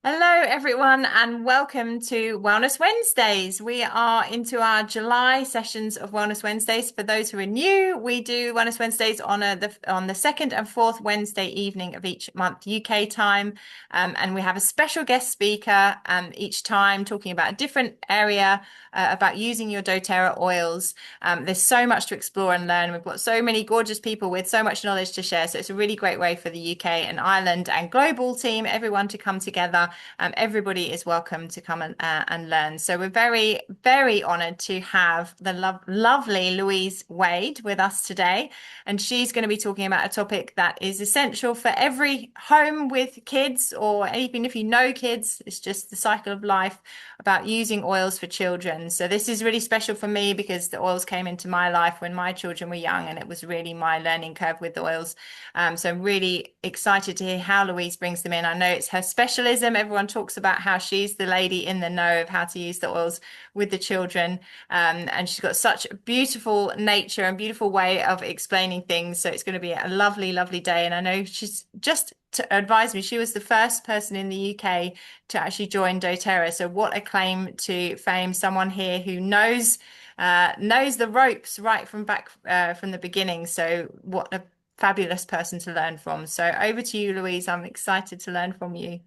Hello, everyone, and welcome to Wellness Wednesdays. We are into our July sessions of Wellness Wednesdays. For those who are new, we do Wellness Wednesdays on the second and fourth Wednesday evening of each month UK time, and we have a special guest speaker each time talking about a different area about using your doTERRA oils. There's so much to explore and learn. We've got so many gorgeous people with so much knowledge to share, so it's a really great way for the UK and Ireland and global team, everyone to come together. Everybody is welcome to come and learn. So we're very, very honoured to have the lovely Louise Wade with us today. And she's going to be talking about a topic that is essential for every home with kids, or even if you know kids, it's just the cycle of life about using oils for children. So this is really special for me because the oils came into my life when my children were young, and it was really my learning curve with oils. So I'm really excited to hear how Louise brings them in. I know it's her specialism. Everyone talks about how she's the lady in the know of how to use the oils with the children. And she's got such a beautiful nature and beautiful way of explaining things. So it's going to be a lovely, lovely day. And I know she's just to advise me, she was the first person in the UK to actually join doTERRA. So what a claim to fame, someone here who knows the ropes right from back from the beginning. So what a fabulous person to learn from. So over to you, Louise. I'm excited to learn from you.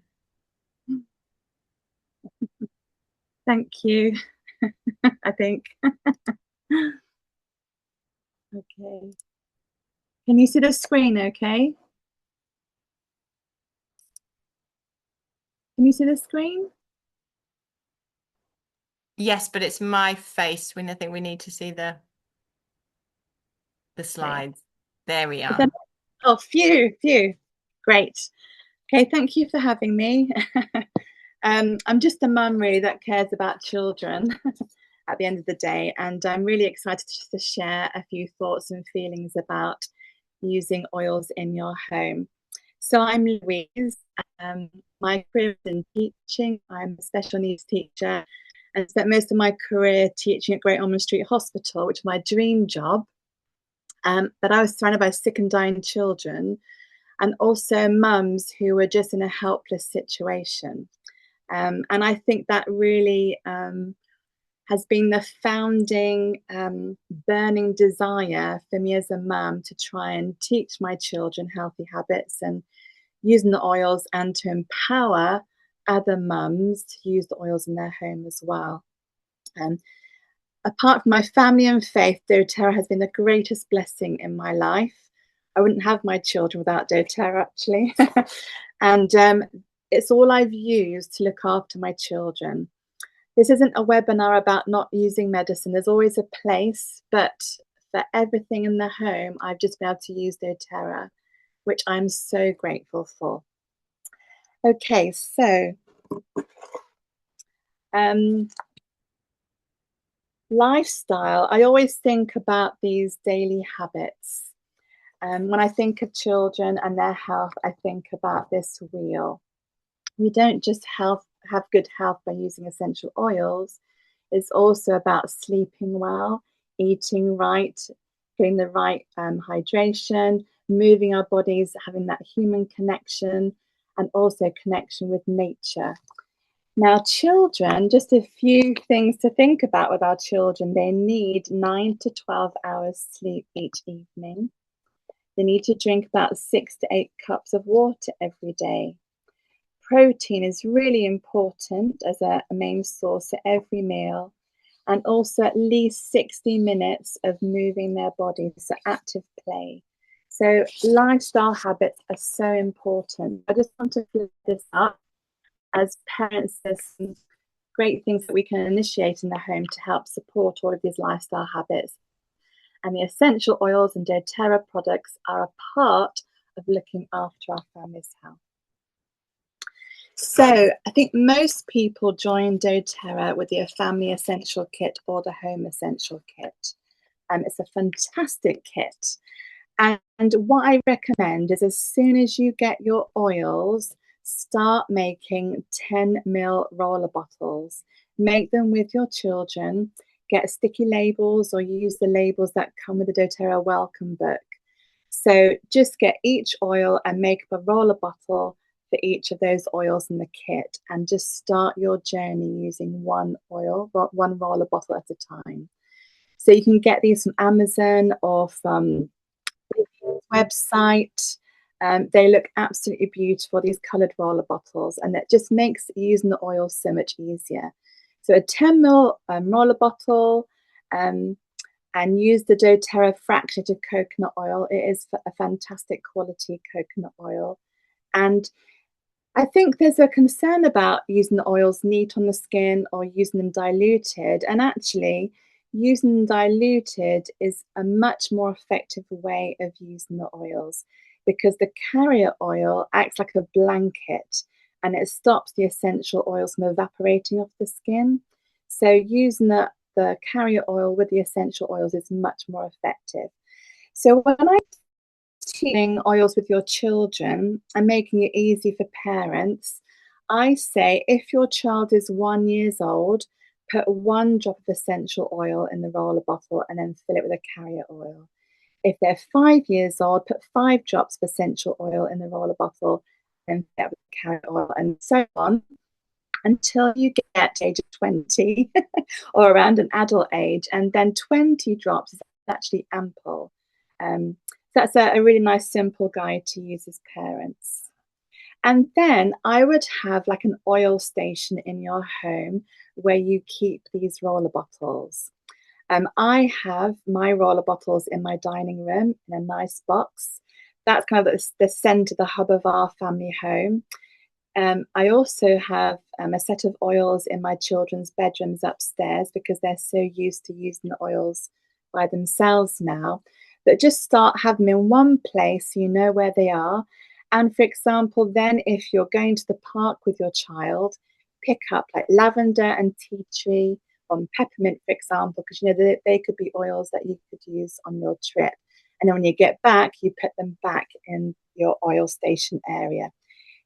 Thank you, I think. Okay. Can you see the screen okay? Can you see the screen? Yes, but it's my face. I think we need to see the Okay. slides. There we Is that, are. oh, phew. Great. Okay, thank you for having me. I'm just a mum really that cares about children at the end of the day, and I'm really excited just to share a few thoughts and feelings about using oils in your home. So I'm Louise. My career is in teaching. I'm a special needs teacher and spent most of my career teaching at Great Ormond Street Hospital, which is my dream job. But I was surrounded by sick and dying children and also mums who were just in a helpless situation. And I think that really has been the founding burning desire for me as a mum to try and teach my children healthy habits and using the oils, and to empower other mums to use the oils in their home as well. Apart from my family and faith, doTERRA has been the greatest blessing in my life. I wouldn't have my children without doTERRA, actually. And it's all I've used to look after my children. This isn't a webinar about not using medicine. There's always a place, but for everything in the home, I've just been able to use doTERRA, which I'm so grateful for. Okay, so lifestyle. I always think about these daily habits. When I think of children and their health, I think about this wheel. We don't just have good health by using essential oils. It's also about sleeping well, eating right, getting the right hydration, moving our bodies, having that human connection, and also connection with nature. Now, children, just a few things to think about with our children. They need 9 to 12 hours sleep each evening. They need to drink about 6 to 8 cups of water every day. Protein is really important as a main source at every meal, and also at least 60 minutes of moving their bodies, so active play. So lifestyle habits are so important. I just want to flip this up. As parents, there's some great things that we can initiate in the home to help support all of these lifestyle habits. And the essential oils and doTERRA products are a part of looking after our family's health. So I think most people join doTERRA with the family essential kit or the home essential kit. It's a fantastic kit. And what I recommend is, as soon as you get your oils, start making 10 ml roller bottles. Make them with your children. Get sticky labels or use the labels that come with the doTERRA welcome book. So just get each oil and make up a roller bottle for each of those oils in the kit and just start your journey using one oil, one roller bottle at a time. So you can get these from Amazon or from website. They look absolutely beautiful, these coloured roller bottles, and it just makes using the oil so much easier. So a 10 ml roller bottle, and use the doTERRA fractionated coconut oil. It is a fantastic quality coconut oil. And I think there's a concern about using the oils neat on the skin or using them diluted. And actually, using them diluted is a much more effective way of using the oils because the carrier oil acts like a blanket and it stops the essential oils from evaporating off the skin. So using the carrier oil with the essential oils is much more effective. So when I'm teaching oils with your children and making it easy for parents, I say if your child is 1 year old, put 1 drop of essential oil in the roller bottle and then fill it with a carrier oil. If they're 5 years old, put 5 drops of essential oil in the roller bottle and fill it with carrier oil, and so on until you get to age of 20 or around an adult age. And then 20 drops is actually ample. That's a really nice, simple guide to use as parents. And then I would have like an oil station in your home where you keep these roller bottles. I have my roller bottles in my dining room in a nice box. That's kind of the center, the hub of our family home. I also have a set of oils in my children's bedrooms upstairs because they're so used to using the oils by themselves now. But just start having them in one place so you know where they are. And for example, then if you're going to the park with your child, pick up like lavender and tea tree or peppermint, for example, because you know they could be oils that you could use on your trip. And then when you get back, you put them back in your oil station area.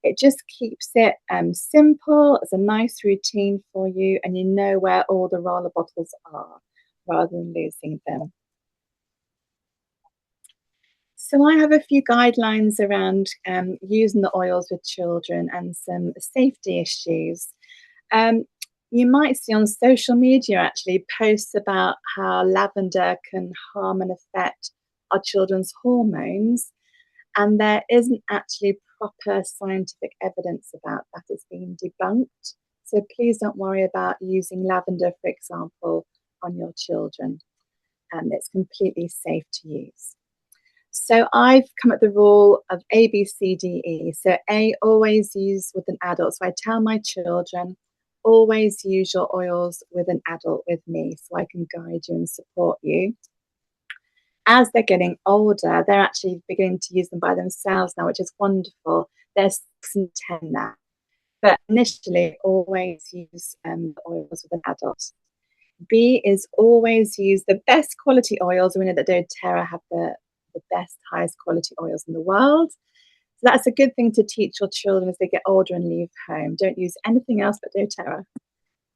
It just keeps it simple. It's a nice routine for you, and you know where all the roller bottles are rather than losing them. So I have a few guidelines around using the oils with children and some safety issues. You might see on social media actually posts about how lavender can harm and affect our children's hormones, and there isn't actually proper scientific evidence about that. It's been debunked. So please don't worry about using lavender, for example, on your children. It's completely safe to use. So I've come up with the rule of A, B, C, D, E. So A, always use with an adult. So I tell my children, always use your oils with an adult with me so I can guide you and support you. As they're getting older, they're actually beginning to use them by themselves now, which is wonderful. They're 6 and 10 now. But initially, always use the oils with an adult. B is always use the best quality oils. We know that doTERRA have the best, highest quality oils in the world. So that's a good thing to teach your children as they get older and leave home. Don't use anything else but doTERRA.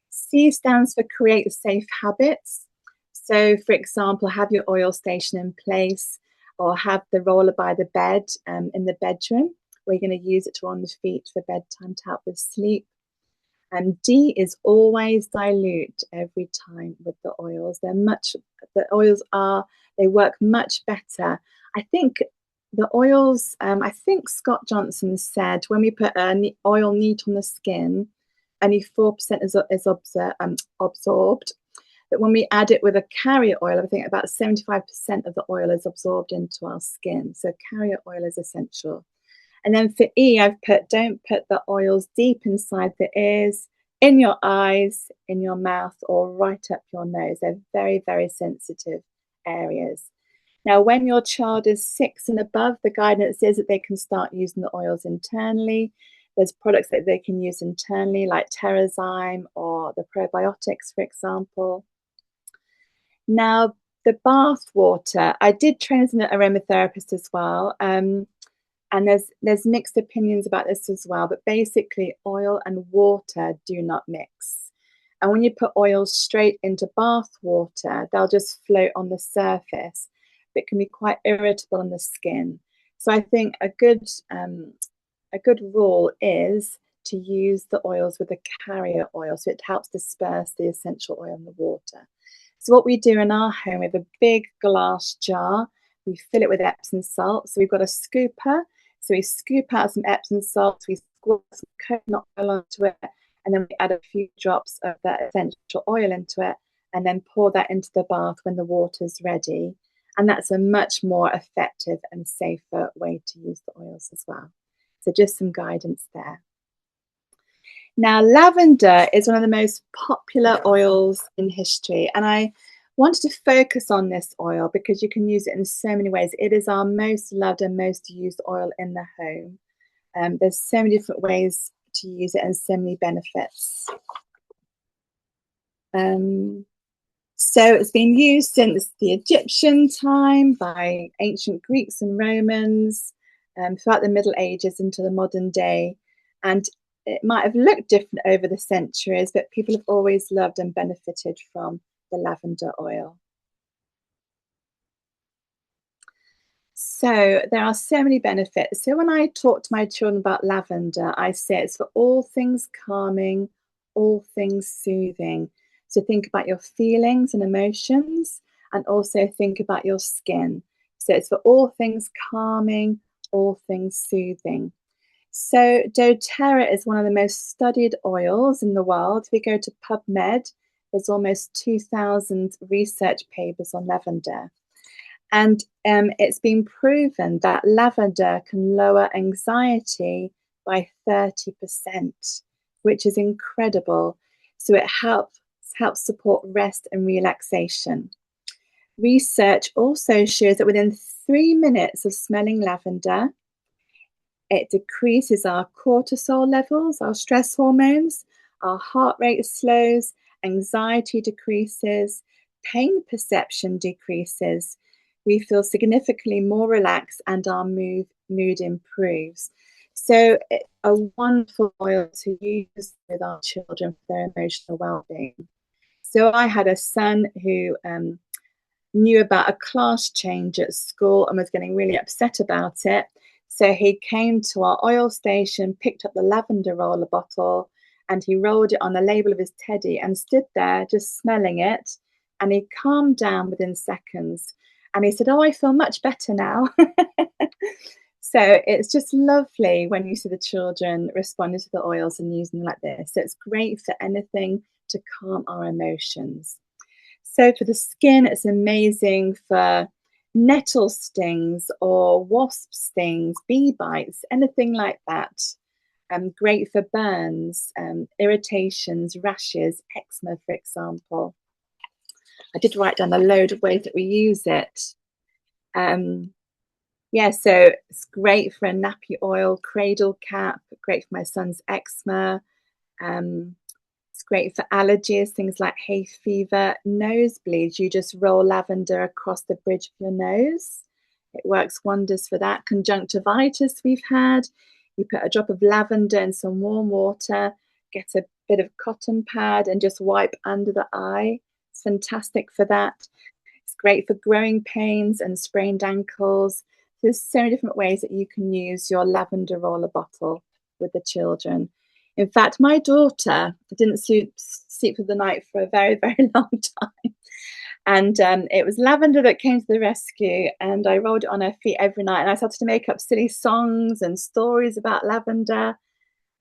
C stands for create safe habits. So, for example, have your oil station in place or have the roller by the bed in the bedroom where you're going to use it to on the feet for bedtime to help with sleep. And D is always dilute every time with the oils. They work much better. I think the oils, I think Scott Johnson said when we put oil neat on the skin, only 4% is absorbed. But when we add it with a carrier oil, I think about 75% of the oil is absorbed into our skin. So carrier oil is essential. And then for E, I've put, don't put the oils deep inside the ears, in your eyes, in your mouth, or right up your nose. They're very, very sensitive areas. Now, when your child is 6 and above, the guidance is that they can start using the oils internally. There's products that they can use internally, like Terrazyme or the probiotics, for example. Now, the bath water, I did train as an aromatherapist as well. And there's mixed opinions about this as well, but basically oil and water do not mix. And when you put oils straight into bath water, they'll just float on the surface, but can be quite irritable on the skin. So I think a good a good rule is to use the oils with a carrier oil, so it helps disperse the essential oil in the water. So what we do in our home, we have a big glass jar. We fill it with Epsom salt. So we've got a scooper. So we scoop out some Epsom salts, we squirt some coconut oil onto it, and then we add a few drops of that essential oil into it, and then pour that into the bath when the water's ready. And that's a much more effective and safer way to use the oils as well. So just some guidance there. Now, lavender is one of the most popular oils in history, and I wanted to focus on this oil because you can use it in so many ways. It is our most loved and most used oil in the home. There's so many different ways to use it and so many benefits. So it's been used since the Egyptian time by ancient Greeks and Romans, throughout the Middle Ages into the modern day. And it might have looked different over the centuries, but people have always loved and benefited from the lavender oil. So there are so many benefits. So when I talk to my children about lavender, I say it's for all things calming, all things soothing. So think about your feelings and emotions, and also think about your skin. So it's for all things calming, all things soothing. So doTERRA is one of the most studied oils in the world. If we go to PubMed, there's almost 2,000 research papers on lavender. And it's been proven that lavender can lower anxiety by 30%, which is incredible. So it helps support rest and relaxation. Research also shows that within 3 minutes of smelling lavender, it decreases our cortisol levels, our stress hormones, our heart rate slows, anxiety decreases, pain perception decreases. We feel significantly more relaxed and our mood improves. So it's a wonderful oil to use with our children for their emotional well-being. So I had a son who knew about a class change at school and was getting really upset about it. So he came to our oil station, picked up the lavender roller bottle, and he rolled it on the label of his teddy and stood there just smelling it. And he calmed down within seconds. And he said, "Oh, I feel much better now." So it's just lovely when you see the children responding to the oils and using them like this. So it's great for anything to calm our emotions. So for the skin, it's amazing for nettle stings or wasp stings, bee bites, anything like that. Great for burns, irritations, rashes, eczema, for example. I did write down a load of ways that we use it. Yeah, so it's great for a nappy oil, cradle cap, great for my son's eczema. It's great for allergies, things like hay fever, nosebleeds. You just roll lavender across the bridge of your nose. It works wonders for that. Conjunctivitis we've had. You put a drop of lavender in some warm water, get a bit of cotton pad and just wipe under the eye. It's fantastic for that. It's great for growing pains and sprained ankles. There's so many different ways that you can use your lavender roller bottle with the children. In fact, my daughter didn't sleep through the night for a very, very long time. And it was lavender that came to the rescue, and I rolled it on her feet every night. And I started to make up silly songs and stories about lavender.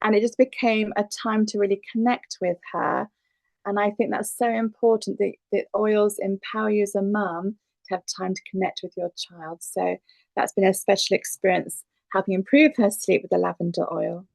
And it just became a time to really connect with her. And I think that's so important that oils empower you as a mum to have time to connect with your child. So that's been a special experience, helping improve her sleep with the lavender oil.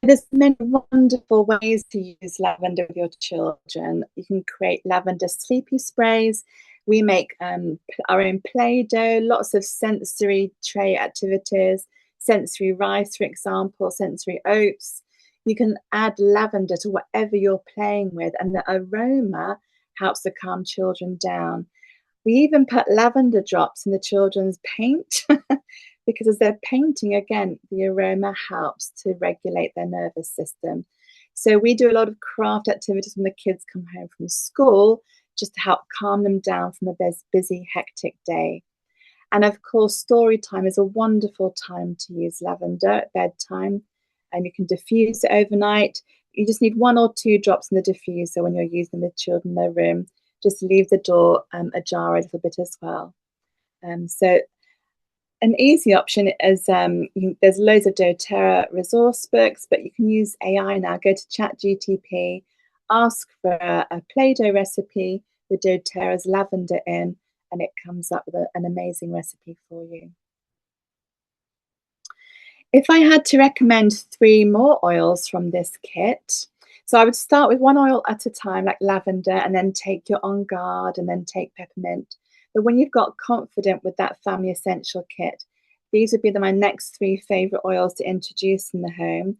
There's many wonderful ways to use lavender with your children. You can create lavender sleepy sprays. We make our own Play-Doh, lots of sensory tray activities, sensory rice, for example, sensory oats. You can add lavender to whatever you're playing with, and the aroma helps to calm children down. We even put lavender drops in the children's paint because as they're painting, again, the aroma helps to regulate their nervous system. So we do a lot of craft activities when the kids come home from school, just to help calm them down from a busy, hectic day. And of course, story time is a wonderful time to use lavender at bedtime. And you can diffuse it overnight. You just need 1 or 2 drops in the diffuser when you're using the children in their room. Just leave the door ajar a little bit as well. So an easy option is there's loads of doTERRA resource books, but you can use AI now. Go to ChatGTP, ask for a Play-Doh recipe with doTERRA's lavender in, and it comes up with an amazing recipe for you. If I had to recommend 3 more oils from this kit, so I would start with 1 oil at a time, like lavender, and then take your On Guard, and then take peppermint. But when you've got confident with that family essential kit, these would be my next 3 favorite oils to introduce in the home.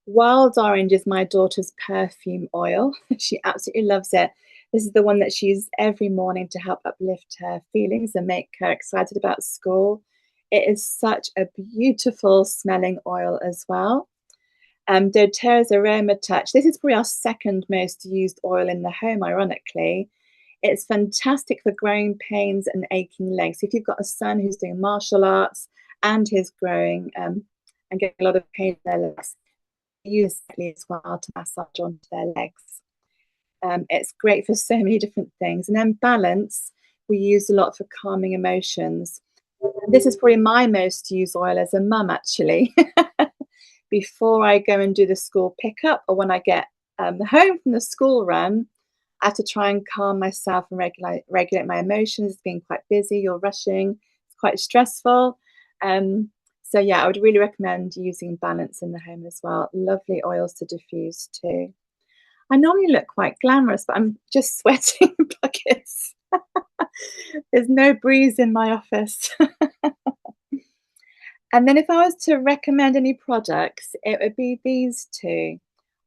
Wild Orange is my daughter's perfume oil. She absolutely loves it. This is the one that she uses every morning to help uplift her feelings and make her excited about school. It is such a beautiful smelling oil as well. doTERRA's Aroma Touch. This is probably our second most used oil in the home, ironically. It's fantastic for growing pains and aching legs. If you've got a son who's doing martial arts and who's growing and getting a lot of pain in their legs, use it as well to massage onto their legs. It's great for so many different things. And then Balance, we use a lot for calming emotions. And this is probably my most used oil as a mum, actually. Before I go and do the school pickup, or when I get home from the school run, I have to try and calm myself and regulate my emotions. It's been quite busy, you're rushing, it's quite stressful. So yeah, I would really recommend using Balance in the home as well. Lovely oils to diffuse too. I normally look quite glamorous, but I'm just sweating buckets. There's no breeze in my office. And then if I was to recommend any products, it would be these 2.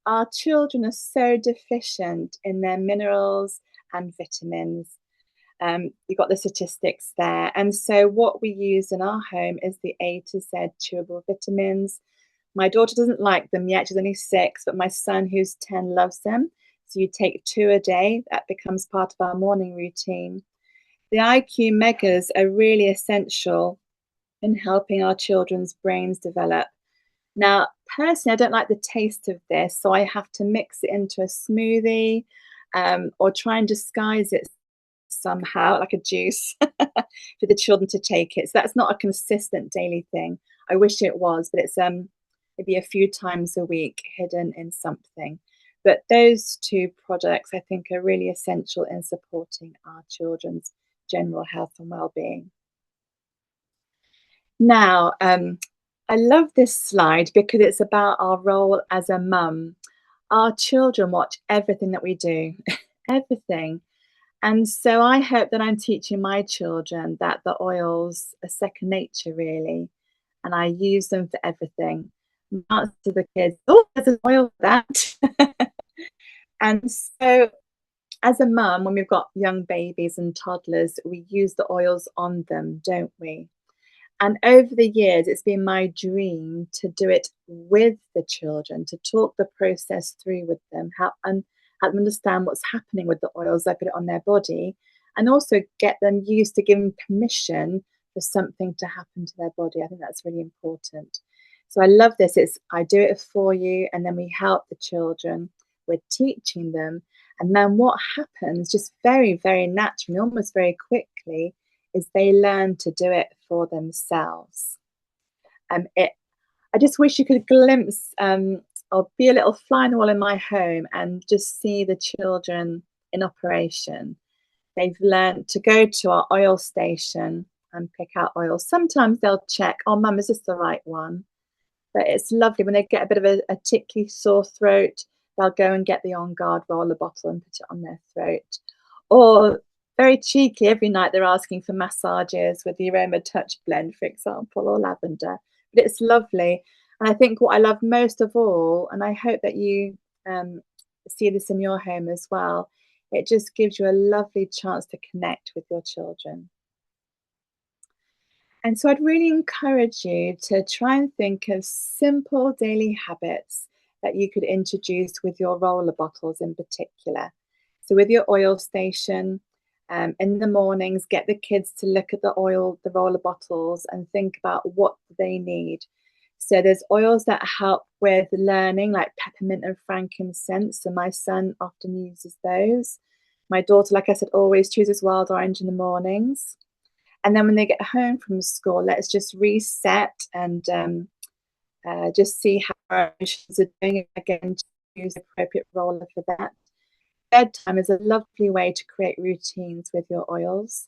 Our children are so deficient in their minerals and vitamins. You've got the statistics there. And so what we use in our home is the A to Z chewable vitamins. My daughter doesn't like them yet. She's only 6, but my son, who's 10, loves them. So you take 2 a day. That becomes part of our morning routine. The IQ Megas are really essential in helping our children's brains develop. Now, personally, I don't like the taste of this, so I have to mix it into a smoothie or try and disguise it somehow, like a juice, for the children to take it. So that's not a consistent daily thing. I wish it was, but it's maybe a few times a week hidden in something. But those 2 products, I think, are really essential in supporting our children's general health and well-being. Now, I love this slide because it's about our role as a mum. Our children watch everything that we do, everything. And so I hope that I'm teaching my children that the oils are second nature, really, and I use them for everything. Not to the kids, oh, there's an oil for that. And so as a mum, when we've got young babies and toddlers, we use the oils on them, don't we? And over the years, it's been my dream to do it with the children, to talk the process through with them, help them understand what's happening with the oils I put it on their body, and also get them used to giving permission for something to happen to their body. I think that's really important. So I love this. I do it for you, and then we help the children. We're teaching them. And then what happens, just very, very naturally, almost very quickly, is they learn to do it for themselves. I just wish you could glimpse or be a little fly on the wall in my home and just see the children in operation. They've learned to go to our oil station and pick out oils. Sometimes they'll check, oh, mum, is this the right one? But it's lovely when they get a bit of a tickly sore throat, they'll go and get the On Guard roller bottle and put it on their throat. Or very cheeky, every night they're asking for massages with the Aroma Touch blend, for example, or lavender. But it's lovely. And I think what I love most of all, and I hope that you see this in your home as well, it just gives you a lovely chance to connect with your children. And so I'd really encourage you to try and think of simple daily habits that you could introduce with your roller bottles in particular. So with your oil station, In the mornings, get the kids to look at the oil, the roller bottles, and think about what they need. So there's oils that help with learning, like peppermint and frankincense. So my son often uses those. My daughter, like I said, always chooses wild orange in the mornings. And then when they get home from school, let's just reset and just see how our emotions are doing. Again, use the appropriate roller for that. Bedtime is a lovely way to create routines with your oils.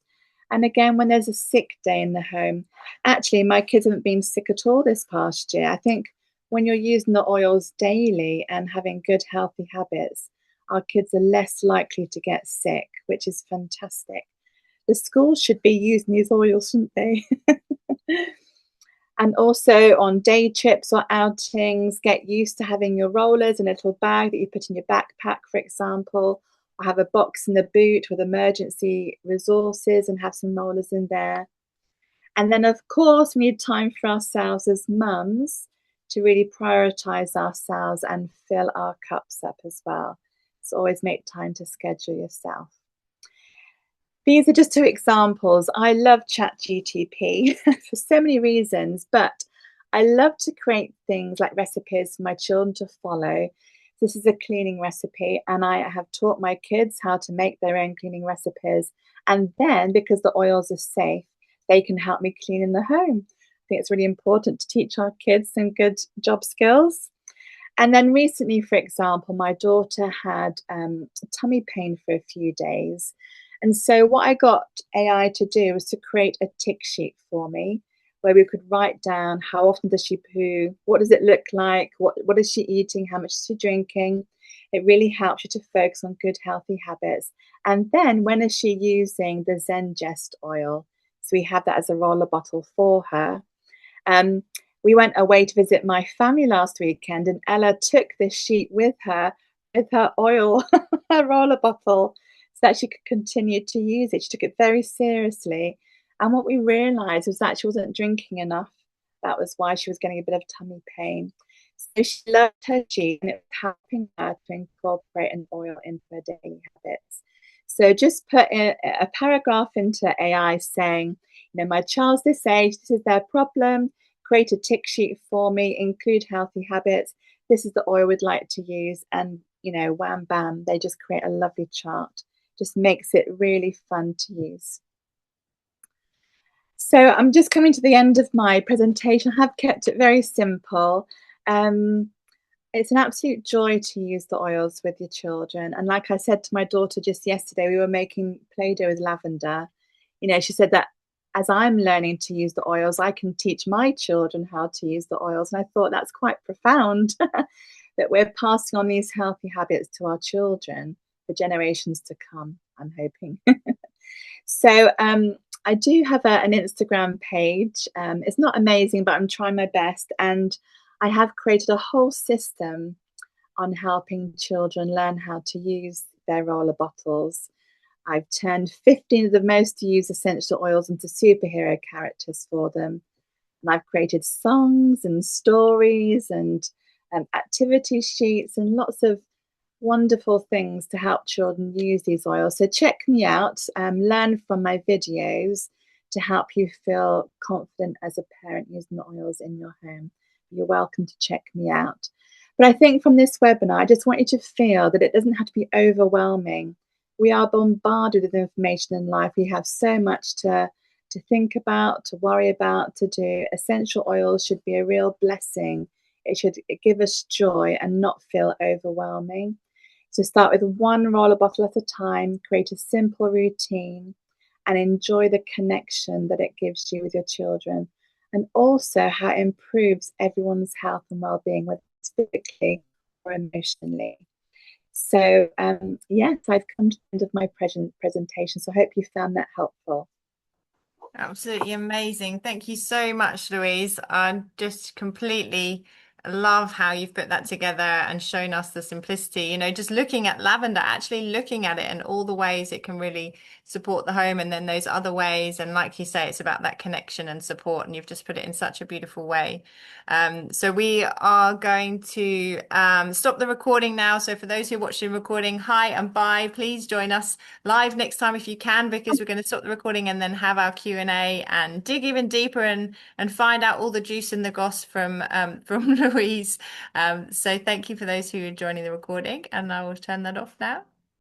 And again, when there's a sick day in the home, actually, my kids haven't been sick at all this past year. I think when you're using the oils daily and having good, healthy habits, our kids are less likely to get sick, which is fantastic. The schools should be using these oils, shouldn't they? And also on day trips or outings, get used to having your rollers in a little bag that you put in your backpack, for example, or have a box in the boot with emergency resources and have some rollers in there. And then, of course, we need time for ourselves as mums to really prioritize ourselves and fill our cups up as well. So always make time to schedule yourself. These are just two examples. I love ChatGTP for so many reasons, but I love to create things like recipes for my children to follow. This is a cleaning recipe, and I have taught my kids how to make their own cleaning recipes. And then, because the oils are safe, they can help me clean in the home. I think it's really important to teach our kids some good job skills. And then recently, for example, my daughter had tummy pain for a few days. And so what I got AI to do was to create a tick sheet for me where we could write down how often does she poo, what does it look like, what is she eating, how much is she drinking. It really helps you to focus on good, healthy habits. And then when is she using the Zengest oil? So we have that as a roller bottle for her. We went away to visit my family last weekend, and Ella took this sheet with her oil, her roller bottle, so that she could continue to use it. She took it very seriously. And what we realized was that she wasn't drinking enough. That was why she was getting a bit of tummy pain. So she loved her sheet, and it was helping her to incorporate an oil into her daily habits. So just put a paragraph into AI saying, my child's this age, this is their problem. Create a tick sheet for me, include healthy habits. This is the oil we'd like to use. And, wham, bam, they just create a lovely chart. Just makes it really fun to use. So I'm just coming to the end of my presentation. I have kept it very simple. It's an absolute joy to use the oils with your children. And like I said to my daughter just yesterday, we were making Play-Doh with lavender. She said that as I'm learning to use the oils, I can teach my children how to use the oils. And I thought that's quite profound that we're passing on these healthy habits to our children for generations to come, I'm hoping. So I do have an Instagram page. It's not amazing, but I'm trying my best. And I have created a whole system on helping children learn how to use their roller bottles. I've turned 15 of the most used essential oils into superhero characters for them. And I've created songs and stories and activity sheets and lots of wonderful things to help children use these oils. So check me out, learn from my videos to help you feel confident as a parent using the oils in your home. You're welcome to check me out. But I think from this webinar, I just want you to feel that it doesn't have to be overwhelming. We are bombarded with information in life. We have so much to think about, to worry about, to do. Essential oils should be a real blessing. It should give us joy and not feel overwhelming. So start with one roller bottle at a time, create a simple routine, and enjoy the connection that it gives you with your children, and also how it improves everyone's health and well-being, whether it's physically or emotionally. So yes, I've come to the end of my presentation, so I hope you found that helpful. Absolutely amazing. Thank you so much, Louise. I'm just completely love how you've put that together and shown us the simplicity, just looking at lavender, actually looking at it and all the ways it can really support the home, and then those other ways. And like you say, it's about that connection and support, and you've just put it in such a beautiful way. So we are going to stop the recording now. So for those who watch the recording, hi and bye. Please join us live next time if you can, because we're going to stop the recording and then have our Q&A and dig even deeper and find out all the juice and the goss from Louise. So thank you for those who are joining the recording, and I will turn that off now.